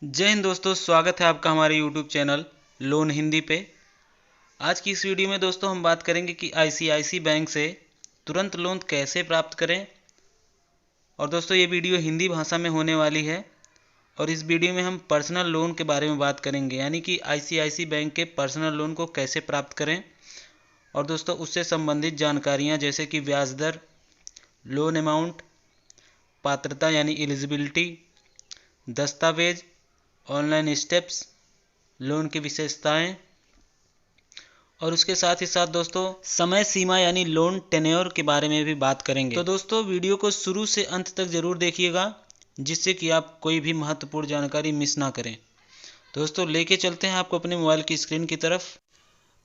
जय हिंद दोस्तों, स्वागत है आपका हमारे YouTube चैनल लोन हिंदी पे। आज की इस वीडियो में दोस्तों हम बात करेंगे कि ICICI बैंक से तुरंत लोन कैसे प्राप्त करें। और दोस्तों ये वीडियो हिंदी भाषा में होने वाली है और इस वीडियो में हम पर्सनल लोन के बारे में बात करेंगे, यानी कि ICICI बैंक के पर्सनल लोन को कैसे प्राप्त करें। और दोस्तों उससे संबंधित जानकारियाँ जैसे कि ब्याज दर, लोन अमाउंट, पात्रता यानी एलिजिबिलिटी, दस्तावेज, ऑनलाइन स्टेप्स, लोन की विशेषताएं और उसके साथ ही साथ दोस्तों समय सीमा यानी लोन टेन्योर के बारे में भी बात करेंगे। तो दोस्तों वीडियो को शुरू से अंत तक जरूर देखिएगा, जिससे कि आप कोई भी महत्वपूर्ण जानकारी मिस ना करें। दोस्तों लेके चलते हैं आपको अपने मोबाइल की स्क्रीन की तरफ।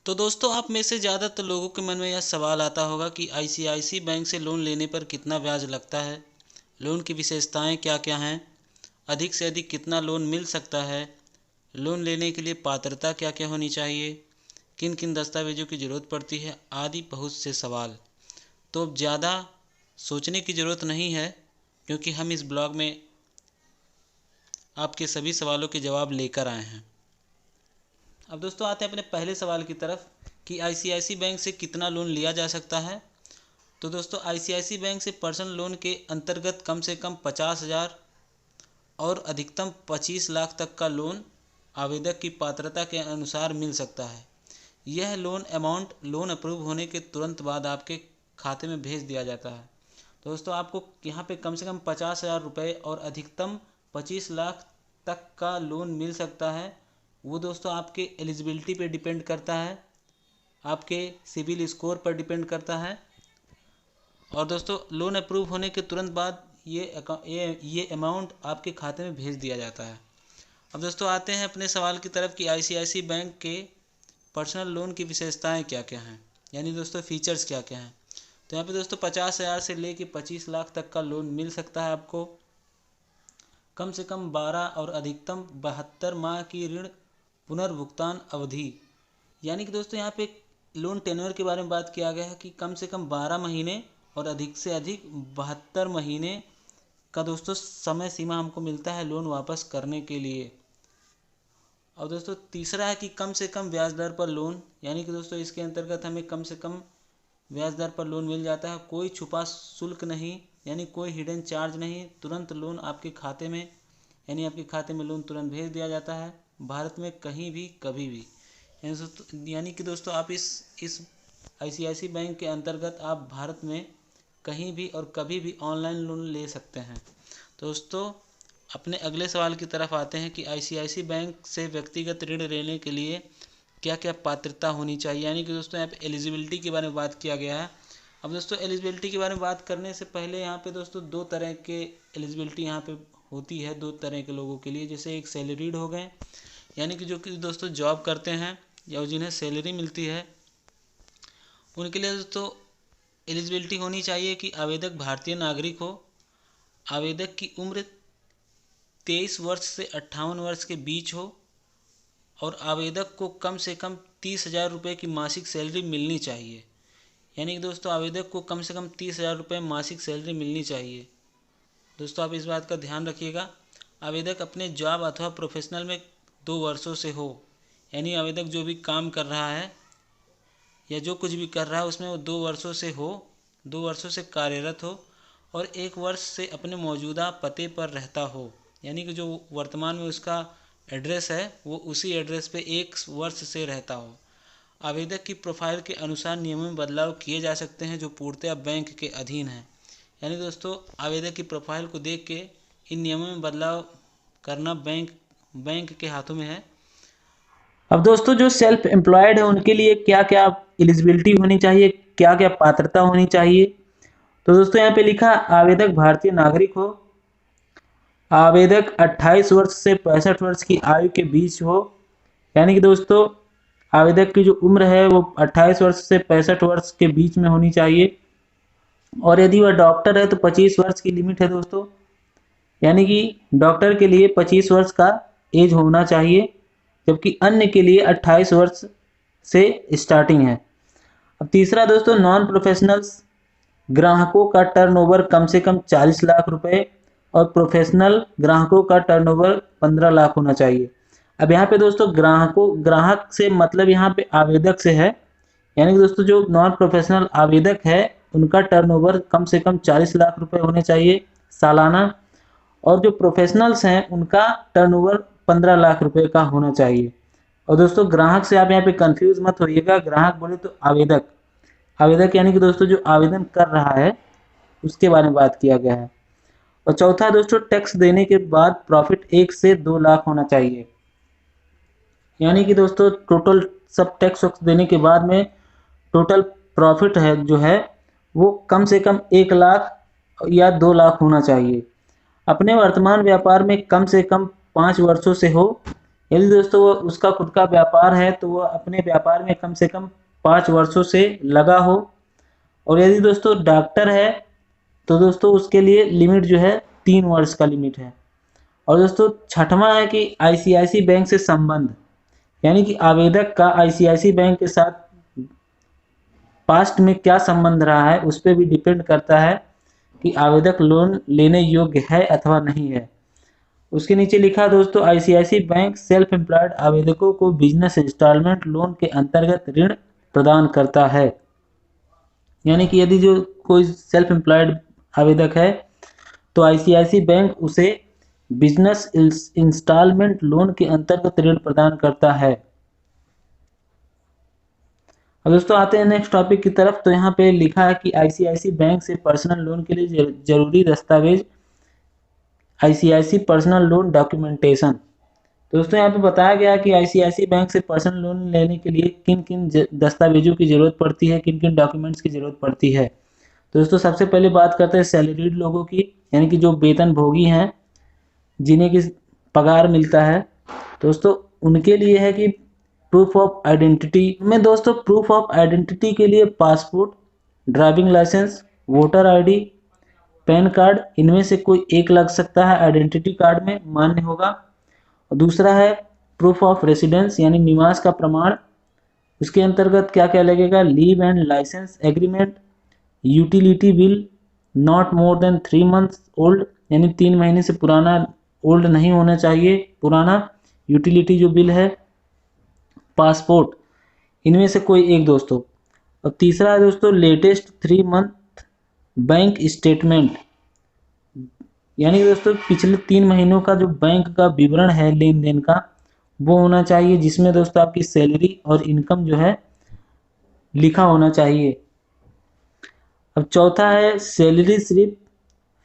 तो दोस्तों आप में से ज़्यादातर लोगों के मन में यह सवाल आता होगा कि ICICI बैंक से लोन लेने पर कितना ब्याज लगता है, लोन की विशेषताएँ क्या क्या हैं, अधिक से अधिक कितना लोन मिल सकता है, लोन लेने के लिए पात्रता क्या क्या होनी चाहिए, किन किन दस्तावेजों की ज़रूरत पड़ती है, आदि बहुत से सवाल। तो अब ज़्यादा सोचने की ज़रूरत नहीं है, क्योंकि हम इस ब्लॉग में आपके सभी सवालों के जवाब लेकर आए हैं। अब दोस्तों आते हैं अपने पहले सवाल की तरफ कि ICICI बैंक से कितना लोन लिया जा सकता है। तो दोस्तों ICICI बैंक से पर्सनल लोन के अंतर्गत कम से कम 50,000 और अधिकतम 25 लाख तक का लोन आवेदक की पात्रता के अनुसार मिल सकता है। यह लोन अमाउंट लोन अप्रूव होने के तुरंत बाद आपके खाते में भेज दिया जाता है। दोस्तों आपको यहाँ पे कम से कम 50,000 रुपये और अधिकतम 25 लाख तक का लोन मिल सकता है। वो दोस्तों आपके एलिजिबिलिटी पे डिपेंड करता है, आपके सिबिल स्कोर पर डिपेंड करता है। और दोस्तों लोन अप्रूव होने के तुरंत बाद ये अमाउंट आपके खाते में भेज दिया जाता है। अब दोस्तों आते हैं अपने सवाल की तरफ कि ICICI बैंक के पर्सनल लोन की विशेषताएं क्या क्या हैं, यानी दोस्तों फीचर्स क्या क्या हैं। तो यहाँ पे दोस्तों 50,000 से लेके 25 लाख तक का लोन मिल सकता है आपको। कम से कम 12 और अधिकतम 72 माह की ऋण पुनर्भुगतान अवधि, यानी कि दोस्तों यहाँ पे लोन टेन्योर के बारे में बात किया गया है कि कम से कम 12 महीने और अधिक से अधिक 72 महीने का दोस्तों समय सीमा हमको मिलता है लोन वापस करने के लिए। और दोस्तों तीसरा है कि कम से कम ब्याज दर पर लोन, यानी कि दोस्तों इसके अंतर्गत हमें कम से कम ब्याज दर पर लोन मिल जाता है। कोई छुपा शुल्क नहीं, यानी कोई हिडन चार्ज नहीं, तुरंत लोन आपके खाते में, यानी आपके खाते में लोन तुरंत भेज दिया जाता है, भारत में कहीं भी कभी भी। यानी कि दोस्तों आप इस ICICI बैंक के अंतर्गत आप भारत में कहीं भी और कभी भी ऑनलाइन लोन ले सकते हैं। दोस्तों अपने अगले सवाल की तरफ आते हैं कि ICICI बैंक से व्यक्तिगत ऋण लेने के लिए क्या क्या पात्रता होनी चाहिए, यानी कि दोस्तों यहाँ पे एलिजिबिलिटी के बारे में बात किया गया है। अब दोस्तों एलिजिबिलिटी के बारे में बात करने से पहले यहाँ पे दोस्तों दो तरह के एलिजिबिलिटी यहाँ पे होती है, दो तरह के लोगों के लिए। जैसे एक सैलरीड हो गए, यानी कि जो कि दोस्तों जॉब करते हैं या जिन्हें सैलरी मिलती है, उनके लिए दोस्तों एलिजिबिलिटी होनी चाहिए कि आवेदक भारतीय नागरिक हो, आवेदक की उम्र 23 वर्ष से 58 वर्ष के बीच हो और आवेदक को कम से कम 30,000 रुपये की मासिक सैलरी मिलनी चाहिए। यानी कि दोस्तों आवेदक को कम से कम 30,000 रुपये मासिक सैलरी मिलनी चाहिए। दोस्तों आप इस बात का ध्यान रखिएगा। आवेदक अपने जॉब अथवा प्रोफेशनल में 2 वर्षों से हो, यानी आवेदक जो भी काम कर रहा है या जो कुछ भी कर रहा है उसमें वो 2 वर्षों से हो, 2 वर्षों से कार्यरत हो और 1 वर्ष से अपने मौजूदा पते पर रहता हो, यानी कि जो वर्तमान में उसका एड्रेस है वो उसी एड्रेस पे 1 वर्ष से रहता हो। आवेदक की प्रोफाइल के अनुसार नियमों में बदलाव किए जा सकते हैं जो पूर्णतया बैंक के अधीन है। यानी दोस्तों आवेदक की प्रोफाइल को देख के इन नियमों में बदलाव करना बैंक के हाथों में है। अब दोस्तों जो सेल्फ एम्प्लॉयड है उनके लिए क्या क्या एलिजिबिलिटी होनी चाहिए, क्या क्या पात्रता होनी चाहिए। तो दोस्तों यहाँ पे लिखा आवेदक भारतीय नागरिक हो, आवेदक 28 वर्ष से 65 वर्ष की आयु के बीच हो, यानी कि दोस्तों आवेदक की जो उम्र है वो 28 वर्ष से 65 वर्ष के बीच में होनी चाहिए। और यदि वह डॉक्टर है तो 25 वर्ष की लिमिट है दोस्तों, यानी कि डॉक्टर के लिए 25 वर्ष का एज होना चाहिए, जबकि अन्य के लिए 28 वर्ष से स्टार्टिंग है। अब तीसरा दोस्तों नॉन प्रोफेशनल्स ग्राहकों का टर्नओवर कम से कम 40 लाख रुपए और प्रोफेशनल ग्राहकों का टर्नओवर 15 लाख होना चाहिए। अब यहाँ पे दोस्तों ग्राहक से मतलब यहाँ पे आवेदक से है, यानी कि दोस्तों जो नॉन प्रोफेशनल आवेदक है उनका टर्नओवर कम से कम 40 लाख रुपए होने चाहिए सालाना, और जो प्रोफेशनल्स हैं उनका टर्नओवर 15 लाख रुपए का होना चाहिए। और दोस्तों ग्राहक से आप यहाँ पे कंफ्यूज मत होइएगा, ग्राहक बोले तो आवेदक, आवेदक यानी कि दोस्तों जो आवेदन कर रहा है उसके बारे में बात किया गया है। और चौथा दोस्तों, टैक्स देने के बाद प्रॉफिट 1 से 2 लाख होना चाहिए, यानी कि दोस्तों टोटल सब टैक्स वैक्स देने के बाद में टोटल प्रॉफिट है जो है वो कम से कम 1 लाख या 2 लाख होना चाहिए। अपने वर्तमान व्यापार में कम से कम 5 वर्षों से हो, यदि दोस्तों वो उसका खुद का व्यापार है तो वह अपने व्यापार में कम से कम 5 वर्षों से लगा हो। और यदि दोस्तों डॉक्टर है तो दोस्तों उसके लिए लिमिट जो है 3 वर्ष का लिमिट है। और दोस्तों छठवां है कि आईसीआईसी बैंक से संबंध, यानी कि आवेदक का आईसीआईसी बैंक के साथ पास्ट में क्या संबंध रहा है उस पर भी डिपेंड करता है कि आवेदक लोन लेने योग्य है अथवा नहीं है। उसके नीचे लिखा दोस्तों, आईसीआईसी बैंक सेल्फ एम्प्लॉयड आवेदकों को बिजनेस इंस्टॉलमेंट लोन के अंतर्गत ऋण प्रदान करता है, यानी कि यदि जो कोई सेल्फ एम्प्लॉयड आवेदक है तो आईसीआईसी बैंक उसे बिजनेस इंस्टॉलमेंट लोन के अंतर्गत ऋण प्रदान करता है। अब दोस्तों आते हैं नेक्स्ट टॉपिक की तरफ। तो यहाँ पे लिखा है कि आईसीआईसी बैंक से पर्सनल लोन के लिए जरूरी दस्तावेज आईसीआईसी पर्सनल लोन डॉक्यूमेंटेशन। दोस्तों यहाँ पे बताया गया कि आईसीआईसी बैंक से पर्सनल लोन लेने के लिए किन किन दस्तावेजों की जरूरत पड़ती है, किन किन डॉक्यूमेंट्स की जरूरत पड़ती है। तो दोस्तों सबसे पहले बात करते हैं सैलरीड लोगों की, यानी कि जो वेतन भोगी हैं जिन्हें की पगार मिलता है, दोस्तों उनके लिए है कि प्रूफ ऑफ आइडेंटिटी में दोस्तों प्रूफ ऑफ आइडेंटिटी के लिए passport, driving licence, voter ID, PAN card, इनमें से कोई एक लग सकता है, आइडेंटिटी कार्ड में मान्य होगा। और दूसरा है प्रूफ ऑफ रेसिडेंस यानी निवास का प्रमाण, उसके अंतर्गत क्या क्या लगेगा, leave and licence agreement, utility bill not more than 3 months old, यानी 3 महीने से पुराना ओल्ड नहीं होना चाहिए पुराना यूटिलिटी जो बिल है, पासपोर्ट, इनमें से कोई एक दोस्तों। और तीसरा है दोस्तों लेटेस्ट 3 मंथ बैंक स्टेटमेंट, यानी दोस्तों पिछले 3 महीनों का जो बैंक का विवरण है लेन देन का वो होना चाहिए, जिसमें दोस्तों आपकी सैलरी और इनकम जो है लिखा होना चाहिए। अब चौथा है salary slip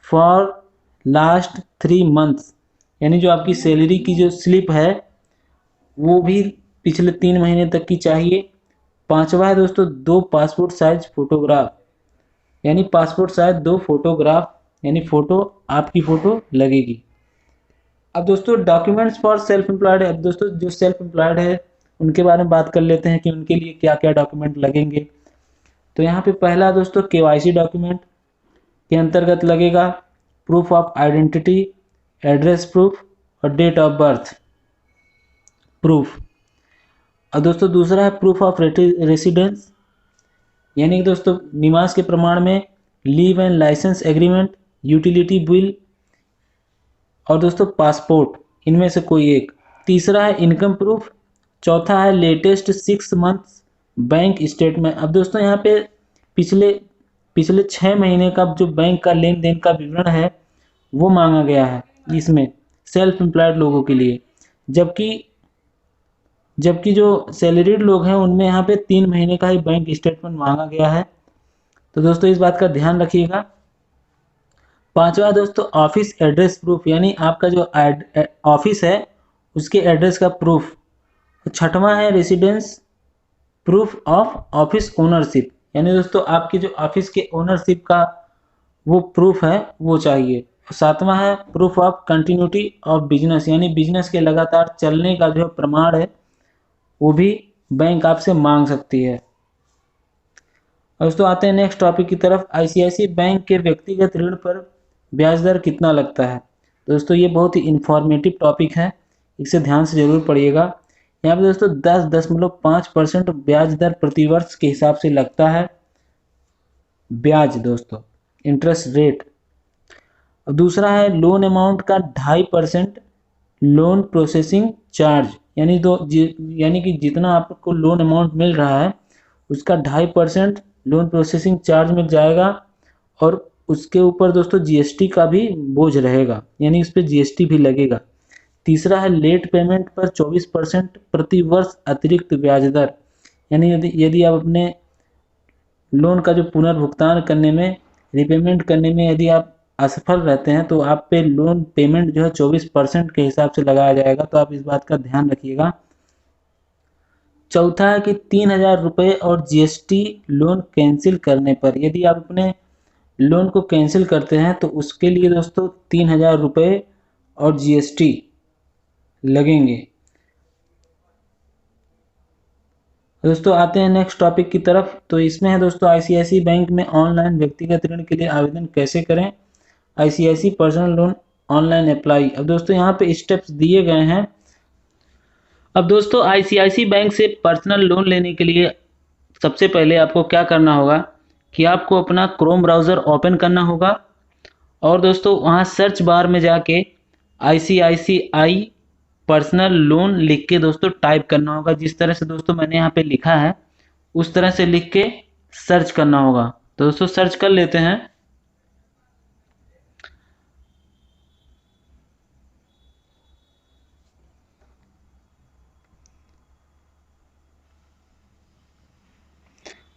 for last 3 months, यानी जो आपकी सैलरी की जो स्लिप है वो भी पिछले 3 महीने तक की चाहिए। पांचवा है दोस्तों 2 पासपोर्ट साइज फोटोग्राफ, यानी पासपोर्ट साइज 2 फोटोग्राफ, यानी फोटो आपकी फोटो लगेगी। अब दोस्तों डॉक्यूमेंट्स फॉर सेल्फ एम्प्लॉयड, अब दोस्तों जो सेल्फ एम्प्लॉयड है उनके बारे में बात कर लेते हैं कि उनके लिए क्या क्या डॉक्यूमेंट लगेंगे। तो यहाँ पे पहला दोस्तों केवाईसी डॉक्यूमेंट के अंतर्गत लगेगा proof of identity, address proof और डेट ऑफ बर्थ प्रूफ। और दोस्तों दूसरा है प्रूफ ऑफ रेसिडेंस, यानी कि दोस्तों निवास के प्रमाण में leave and licence agreement, utility bill और दोस्तों पासपोर्ट, इनमें से कोई एक। तीसरा है इनकम प्रूफ। चौथा है लेटेस्ट 6 मंथ्स बैंक स्टेटमेंट। अब दोस्तों यहाँ पे पिछले 6 महीने का जो बैंक का लेन देन का विवरण है वो मांगा गया है इसमें सेल्फ एम्प्लॉयड लोगों के लिए, जबकि जो सैलरीड लोग हैं उनमें यहाँ पे 3 महीने का ही बैंक स्टेटमेंट मांगा गया है। तो दोस्तों इस बात का ध्यान रखिएगा। पांचवा दोस्तों ऑफिस एड्रेस प्रूफ, यानी आपका जो ऑफिस है उसके एड्रेस का प्रूफ। छठवां है residence proof of office ownership, यानी दोस्तों आपकी जो ऑफिस के ओनरशिप का वो प्रूफ है वो चाहिए। सातवां है proof of continuity of business, यानी बिजनेस के लगातार चलने का जो प्रमाण है वो भी बैंक आपसे मांग सकती है। दोस्तों आते हैं नेक्स्ट टॉपिक की तरफ। आईसीआईसी बैंक के व्यक्तिगत ऋण पर ब्याज दर कितना लगता है। दोस्तों ये बहुत ही इंफॉर्मेटिव टॉपिक है, इसे ध्यान से जरूर पढ़िएगा। यहाँ पे दोस्तों 10.5% ब्याज दर प्रतिवर्ष के हिसाब से लगता है ब्याज, दोस्तों इंटरेस्ट रेट। और दूसरा है लोन अमाउंट का 2.5% लोन प्रोसेसिंग चार्ज, यानी कि जितना आपको लोन अमाउंट मिल रहा है उसका 2.5% लोन प्रोसेसिंग चार्ज मिल जाएगा, और उसके ऊपर दोस्तों जीएसटी का भी बोझ रहेगा, यानी इस पर जीएसटी भी लगेगा। तीसरा है लेट पेमेंट पर 24% प्रति वर्ष अतिरिक्त ब्याज दर, यानी यदि आप अपने लोन का जो पुनर्भुगतान करने में, रिपेमेंट करने में यदि आप असफल रहते हैं तो आप पे लोन पेमेंट जो है 24% के हिसाब से लगाया जाएगा, तो आप इस बात का ध्यान रखिएगा। चौथा है कि 3,000 रुपये और जीएसटी लोन कैंसिल करने पर, यदि आप अपने लोन को कैंसिल करते हैं तो उसके लिए दोस्तों 3,000 रुपये और जीएसटी लगेंगे। दोस्तों आते हैं नेक्स्ट टॉपिक की तरफ। तो इसमें है दोस्तों आईसीआईसी बैंक में ऑनलाइन व्यक्तिगत ऋण के लिए आवेदन कैसे करें, ICICI personal loan online apply. अब दोस्तों यहाँ पे स्टेप्स दिए गए हैं। अब दोस्तों आईसीआईसी बैंक से पर्सनल लोन लेने के लिए सबसे पहले आपको क्या करना होगा कि आपको अपना क्रोम ब्राउज़र ओपन करना होगा, और दोस्तों वहाँ सर्च बार में जाके आईसीआईसीआई पर्सनल लोन लिख के दोस्तों टाइप करना होगा। जिस तरह से दोस्तों मैंने यहाँ पे लिखा है उस तरह से लिख के सर्च करना होगा। तो दोस्तों सर्च कर लेते हैं।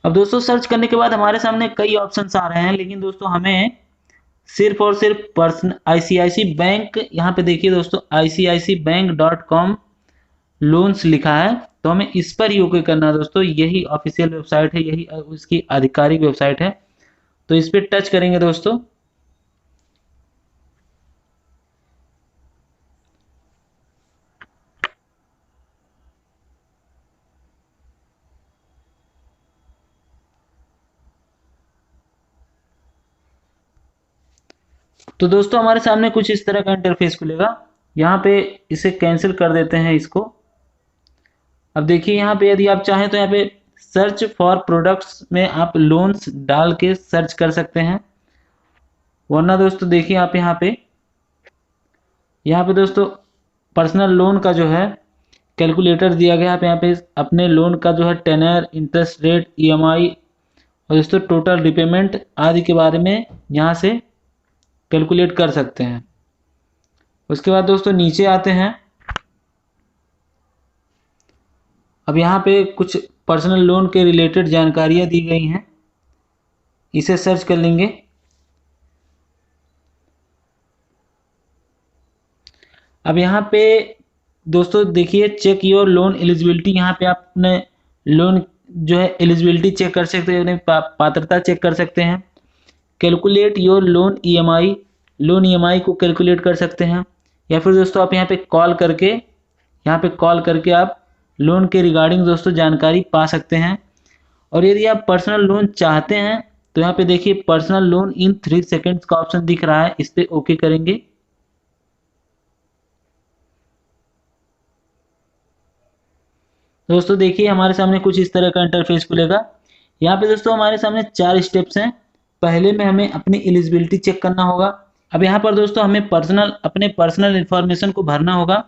अब दोस्तों सर्च करने के बाद हमारे सामने कई ऑप्शंस आ रहे हैं, लेकिन दोस्तों हमें सिर्फ और सिर्फ पर्सन आईसीआईसी बैंक, यहाँ पे देखिए दोस्तों ICICibank.com लोन्स लिखा है, तो हमें इस पर ही ओके करना है दोस्तों। यही ऑफिशियल वेबसाइट है, यही उसकी आधिकारिक वेबसाइट है, तो इस पर टच करेंगे दोस्तों। तो दोस्तों हमारे सामने कुछ इस तरह का इंटरफेस खुलेगा। यहाँ पे इसे कैंसिल कर देते हैं इसको। अब देखिए यहाँ पे यदि आप चाहें तो यहाँ पे सर्च फॉर प्रोडक्ट्स में आप लोन्स डाल के सर्च कर सकते हैं, वरना दोस्तों देखिए आप यहाँ पे दोस्तों पर्सनल लोन का जो है कैलकुलेटर दिया गया है। यहाँ पे अपने लोन का जो है टेनर, इंटरेस्ट रेट, ईएमआई और दोस्तों टोटल रिपेमेंट आदि के बारे में यहाँ से कैलकुलेट कर सकते हैं। उसके बाद दोस्तों नीचे आते हैं। अब यहाँ पे कुछ पर्सनल लोन के रिलेटेड जानकारियाँ दी गई हैं, इसे सर्च कर लेंगे। अब यहाँ पे दोस्तों देखिए चेक योर लोन एलिजिबिलिटी, यहाँ पे आप अपने लोन जो है एलिजिबिलिटी चेक कर सकते हैं, अपनी पात्रता चेक कर सकते हैं। Calculate your loan EMI, loan EMI को कैलकुलेट कर सकते हैं, या फिर दोस्तों आप यहाँ पे कॉल करके आप लोन के रिगार्डिंग दोस्तों जानकारी पा सकते हैं। और यदि आप पर्सनल लोन चाहते हैं तो यहाँ पे देखिए पर्सनल लोन इन 3 सेकेंड्स का ऑप्शन दिख रहा है, इस पे ओके करेंगे। दोस्तों देखिए हमारे सामने कुछ इस तरह का इंटरफेस खुलेगा। यहाँ पे दोस्तों हमारे सामने 4 स्टेप्स हैं। पहले में हमें अपनी एलिजिबिलिटी चेक करना होगा। अब यहाँ पर दोस्तों हमें अपने पर्सनल इन्फॉर्मेशन को भरना होगा,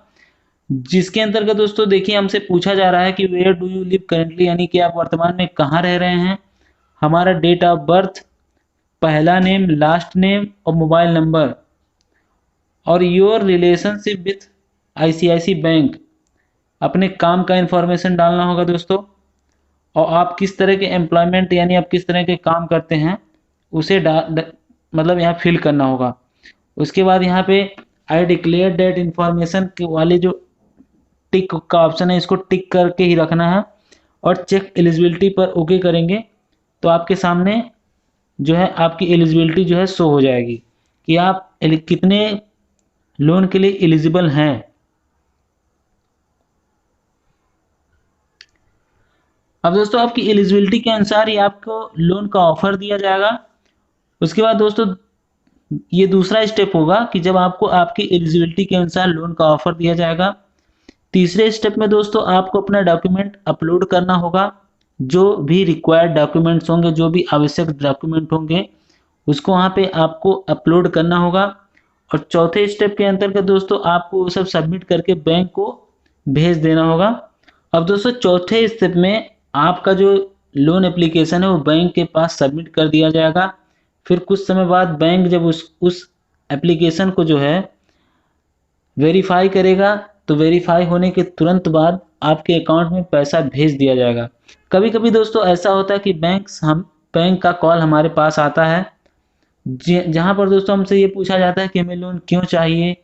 जिसके अंतर्गत दोस्तों देखिए हमसे पूछा जा रहा है कि where do you live currently, यानी कि आप वर्तमान में कहाँ रह रहे हैं, हमारा डेट ऑफ बर्थ, पहला नेम, लास्ट नेम और मोबाइल नंबर, और your relationship with ICICI bank, अपने काम का इंफॉर्मेशन डालना होगा दोस्तों, और आप किस तरह के एम्प्लॉयमेंट यानी आप किस तरह के काम करते हैं उसे मतलब यहाँ फिल करना होगा। उसके बाद यहाँ पे आई डिक्लेयर डेट इंफॉर्मेशन के वाले जो टिक का ऑप्शन है इसको टिक करके ही रखना है, और चेक एलिजिबिलिटी पर ओके करेंगे तो आपके सामने जो है आपकी एलिजिबिलिटी जो है शो हो जाएगी कि आप कितने लोन के लिए एलिजिबल हैं। अब दोस्तों आपकी एलिजिबिलिटी के अनुसार ही आपको लोन का ऑफर दिया जाएगा। उसके बाद दोस्तों ये दूसरा स्टेप होगा कि जब आपको आपकी एलिजिबिलिटी के अनुसार लोन का ऑफर दिया जाएगा। तीसरे स्टेप में दोस्तों आपको अपना डॉक्यूमेंट अपलोड करना होगा, जो भी रिक्वायर्ड डॉक्यूमेंट्स होंगे, जो भी आवश्यक डॉक्यूमेंट होंगे उसको वहाँ पे आपको अपलोड करना होगा। और चौथे स्टेप के अंतर्गत दोस्तों आपको वो सब सबमिट करके बैंक को भेज देना होगा। अब दोस्तों चौथे स्टेप में आपका जो लोन एप्लीकेशन है वो बैंक के पास सबमिट कर दिया जाएगा। फिर कुछ समय बाद बैंक जब उस एप्लीकेशन को जो है वेरीफाई करेगा, तो वेरीफाई होने के तुरंत बाद आपके अकाउंट में पैसा भेज दिया जाएगा। कभी कभी दोस्तों ऐसा होता है कि बैंक का कॉल हमारे पास आता है, जहाँ पर दोस्तों हमसे ये पूछा जाता है कि हमें लोन क्यों चाहिए,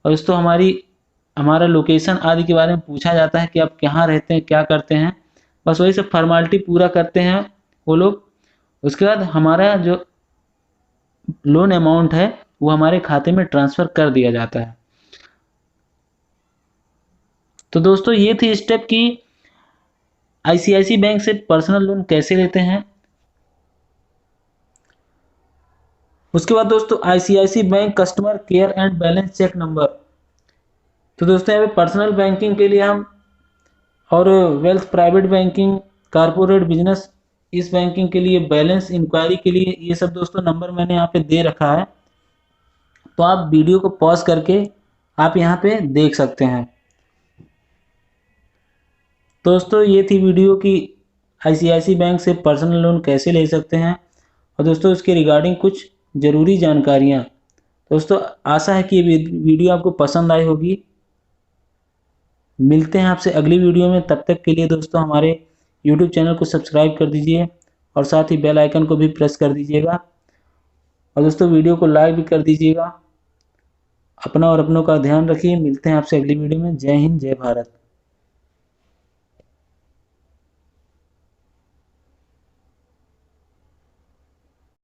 और दोस्तों हमारा लोकेशन आदि के बारे में पूछा जाता है कि आप कहाँ रहते हैं, क्या करते हैं। बस वही सब फॉर्मेलिटी पूरा करते हैं वो लोग। उसके बाद हमारा जो लोन अमाउंट है वो हमारे खाते में ट्रांसफ़र कर दिया जाता है। तो दोस्तों ये थी स्टेप कि आईसीआईसी बैंक से पर्सनल लोन कैसे लेते हैं। उसके बाद दोस्तों ICICI bank customer care and balance check number. तो दोस्तों यहाँ पे पर्सनल बैंकिंग के लिए हम और wealth private banking, corporate business, इस बैंकिंग के लिए बैलेंस इंक्वायरी के लिए ये सब दोस्तों नंबर मैंने यहाँ पे दे रखा है। तो आप वीडियो को पॉज करके आप यहाँ पे देख सकते हैं। दोस्तों ये थी वीडियो कि आईसीआईसी बैंक से पर्सनल लोन कैसे ले सकते हैं, और दोस्तों उसके रिगार्डिंग कुछ ज़रूरी जानकारियाँ। दोस्तों आशा है कि ये वीडियो आपको पसंद आई होगी। मिलते हैं आपसे अगली वीडियो में, तब तक के लिए दोस्तों हमारे YouTube चैनल को सब्सक्राइब कर दीजिए और साथ ही बेल आइकन को भी प्रेस कर दीजिएगा, और दोस्तों वीडियो को लाइक भी कर दीजिएगा। अपना और अपनों का ध्यान रखिए। मिलते हैं आपसे अगली वीडियो में। जय हिंद, जय भारत।